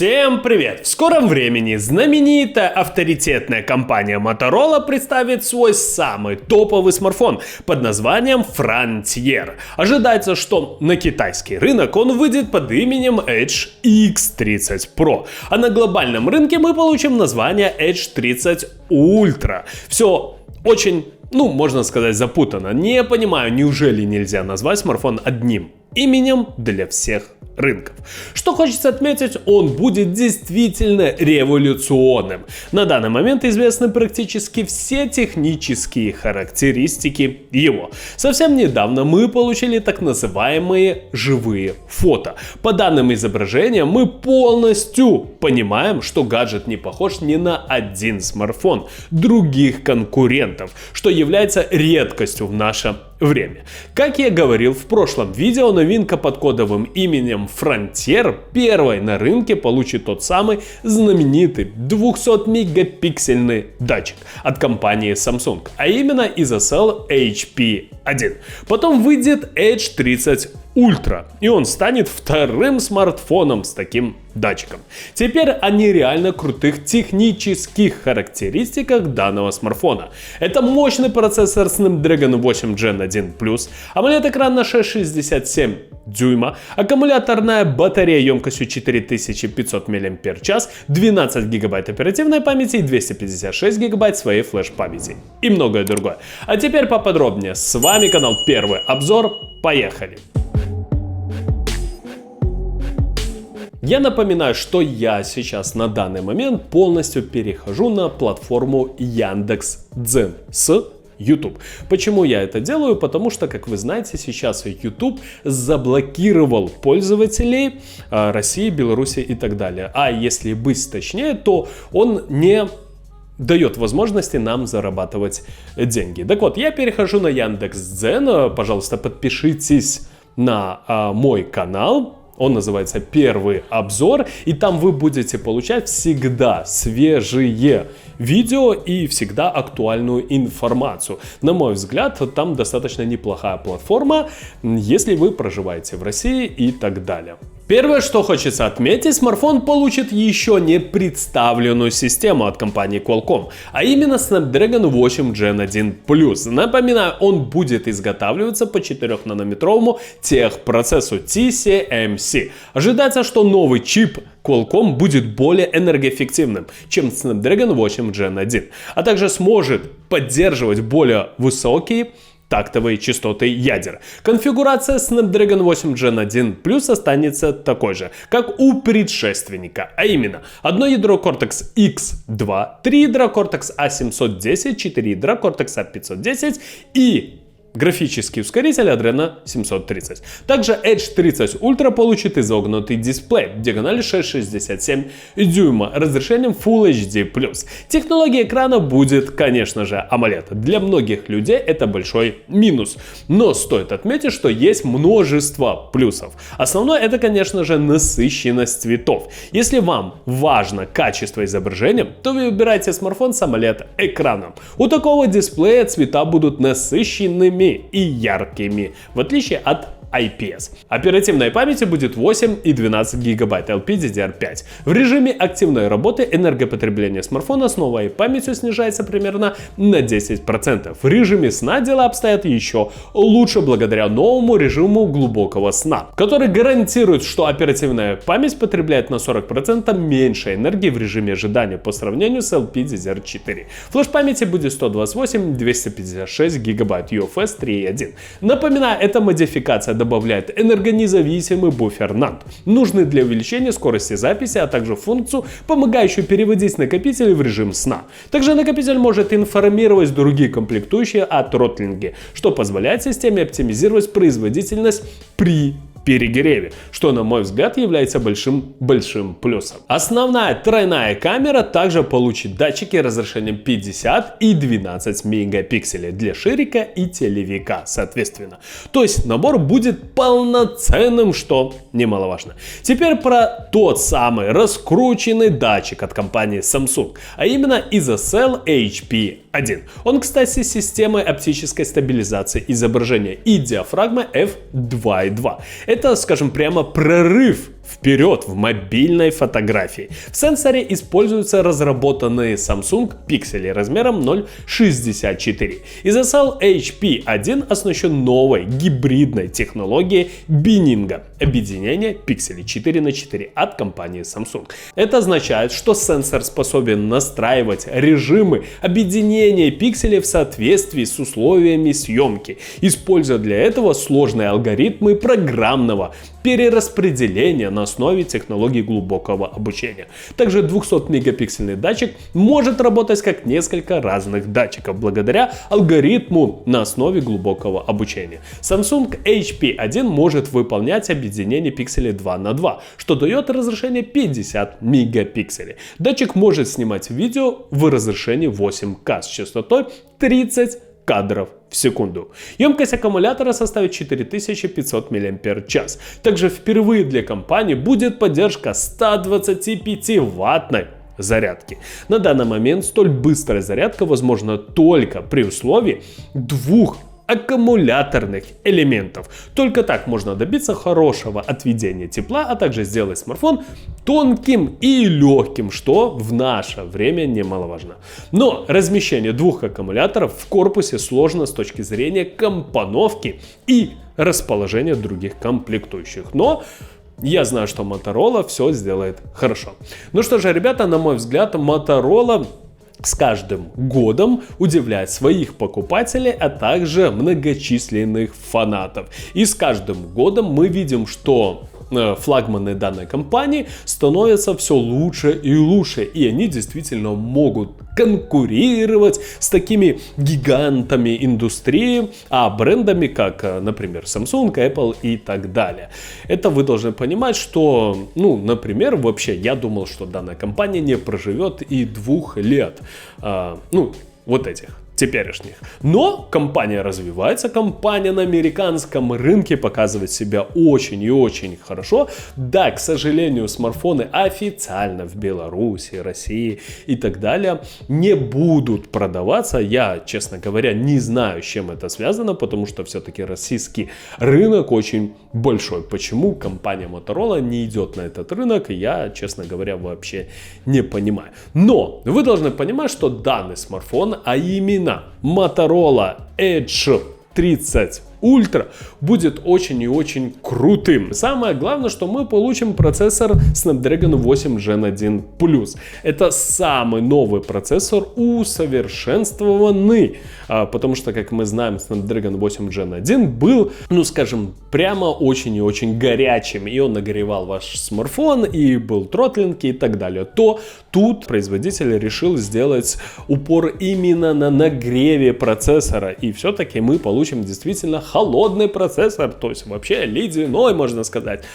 Всем привет! В скором времени знаменитая авторитетная компания Motorola представит свой самый топовый смартфон под названием Frontier. Ожидается, что на китайский рынок он выйдет под именем Edge X30 Pro, а на глобальном рынке мы получим название Edge 30 Ultra. Все очень, можно сказать, запутанно. Не понимаю, неужели нельзя назвать смартфон одним именем для всех рынков. Что хочется отметить, он будет действительно революционным. На данный момент известны практически все технические характеристики его. Совсем недавно мы получили так называемые живые фото. По данным изображения мы полностью понимаем, что гаджет не похож ни на один смартфон других конкурентов, что является редкостью в наше время. Как я говорил в прошлом видео, новинка под кодовым именем Frontier первой на рынке получит тот самый знаменитый 200-мегапиксельный датчик от компании Samsung, а именно ISOCELL HP1. Потом выйдет Edge 30 Ultra, и он станет вторым смартфоном с таким датчиком. Теперь о нереально крутых технических характеристиках данного смартфона. Это мощный процессор Snapdragon 8 Gen 1+, AMOLED-экран на 6,67 дюйма, аккумуляторная батарея емкостью 4500 мАч, 12 ГБ оперативной памяти и 256 ГБ своей флеш-памяти и многое другое. А теперь поподробнее. С вами канал Первый Обзор. Поехали! Я напоминаю, что я сейчас на данный момент полностью перехожу на платформу Яндекс.Дзен с YouTube. Почему я это делаю? Потому что, как вы знаете, сейчас YouTube заблокировал пользователей России, Беларуси и так далее. А если быть точнее, то он не дает возможности нам зарабатывать деньги. Так вот, я перехожу на Яндекс.Дзен. Пожалуйста, подпишитесь на мой канал. Он называется Первый Обзор, и там вы будете получать всегда свежие видео и всегда актуальную информацию. На мой взгляд, там достаточно неплохая платформа, если вы проживаете в России и так далее. Первое, что хочется отметить, смартфон получит еще не представленную систему от компании Qualcomm, а именно Snapdragon 8 Gen 1+. Напоминаю, он будет изготавливаться по 4-нанометровому техпроцессу TSMC. Ожидается, что новый чип Qualcomm будет более энергоэффективным, чем Snapdragon 8 Gen 1, а также сможет поддерживать более высокие тактовые частоты ядер. Конфигурация Snapdragon 8 Gen 1+ останется такой же, как у предшественника, а именно одно ядро Cortex-X2, 3 ядра Cortex-A710, 4 ядра Cortex-A510 и графический ускоритель Adreno 730. Также Edge 30 Ultra получит изогнутый дисплей диагональю 6,67 дюйма, разрешением Full HD+. Технология экрана будет, конечно же, AMOLED. Для многих людей это большой минус. Но стоит отметить, что есть множество плюсов. Основное это, конечно же, насыщенность цветов. Если вам важно качество изображения, то вы выбираете смартфон с AMOLED экраном. У такого дисплея цвета будут насыщенными и яркими, в отличие от IPS. Оперативной памяти будет 8 и 12 ГБ LPDDR5. В режиме активной работы энергопотребление смартфона с новой памятью снижается примерно на 10%. В режиме сна дела обстоят еще лучше благодаря новому режиму глубокого сна, который гарантирует, что оперативная память потребляет на 40% меньше энергии в режиме ожидания по сравнению с LPDDR4. Флеш-памяти будет 128 и 256 ГБ UFS 3.1. Напоминаю, эта модификация добавляет энергонезависимый буфер NAND, нужный для увеличения скорости записи, а также функцию, помогающую переводить накопитель в режим сна. Также накопитель может информировать другие комплектующие о тротлинге, что позволяет системе оптимизировать производительность при перегреве, что, на мой взгляд, является большим плюсом. Основная тройная камера также получит датчики разрешением 50 и 12 мегапикселей для ширика и телевика, соответственно. То есть набор будет полноценным, что немаловажно. Теперь про тот самый раскрученный датчик от компании Samsung, а именно ISOCELL HP1. Он, кстати, с системой оптической стабилизации изображения и диафрагмой f2.2. Это, скажем прямо, прорыв вперед в мобильной фотографии. В сенсоре используются разработанные Samsung пиксели размером 0,64. ISOCELL HP1 оснащен новой гибридной технологией биннинга, объединения пикселей 4:4 от компании Samsung. Это означает, что сенсор способен настраивать режимы объединения пикселей в соответствии с условиями съемки, используя для этого сложные алгоритмы программного перераспределения на основе технологий глубокого обучения. Также 200-мегапиксельный датчик может работать как несколько разных датчиков благодаря алгоритму на основе глубокого обучения. Samsung HP1 может выполнять объединение пикселей 2:2, что дает разрешение 50 мегапикселей. Датчик может снимать видео в разрешении 8К с частотой 30 кадров в секунду. Емкость аккумулятора составит 4500 мАч. Также впервые для компании будет поддержка 125-ваттной зарядки. На данный момент столь быстрая зарядка возможна только при условии двух аккумуляторных элементов. Только так можно добиться хорошего отведения тепла, а также сделать смартфон тонким и легким, что в наше время немаловажно. Но размещение двух аккумуляторов в корпусе сложно с точки зрения компоновки и расположения других комплектующих. Но я знаю, что Motorola все сделает хорошо. Ну что же, ребята, на мой взгляд, Motorola с каждым годом удивляет своих покупателей, а также многочисленных фанатов. И с каждым годом мы видим, что флагманы данной компании становятся все лучше и лучше, и они действительно могут конкурировать с такими гигантами индустрии, а брендами как, например, Samsung, Apple и так далее. Это вы должны понимать, что, например, вообще я думал, что данная компания не проживет и 2 лет. Вот этих теперешних. Но компания развивается, компания на американском рынке показывает себя очень и очень хорошо. Да, к сожалению, смартфоны официально в Беларуси, России и так далее не будут продаваться. Я, честно говоря, не знаю, с чем это связано, потому что все-таки российский рынок очень большой. Почему компания Motorola не идет на этот рынок, я, честно говоря, вообще не понимаю. Но вы должны понимать, что данный смартфон, а именно Motorola Edge 30 Ultra, будет очень и очень крутым. Самое главное, что мы получим процессор Snapdragon 8 Gen 1 Plus. Это самый новый процессор, усовершенствованный, потому что, как мы знаем, Snapdragon 8 Gen 1 был, скажем, прямо очень и очень горячим, и он нагревал ваш смартфон, и был тротлинг и так далее. То тут производитель решил сделать упор именно на нагреве процессора, и все-таки мы получим действительно холодный процессор, то есть вообще ледяной, можно сказать.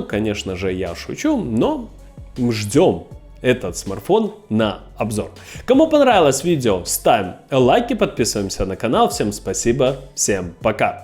Конечно же, я шучу, но ждем этот смартфон на обзор. Кому понравилось видео, ставим лайки, подписываемся на канал. Всем спасибо, всем пока.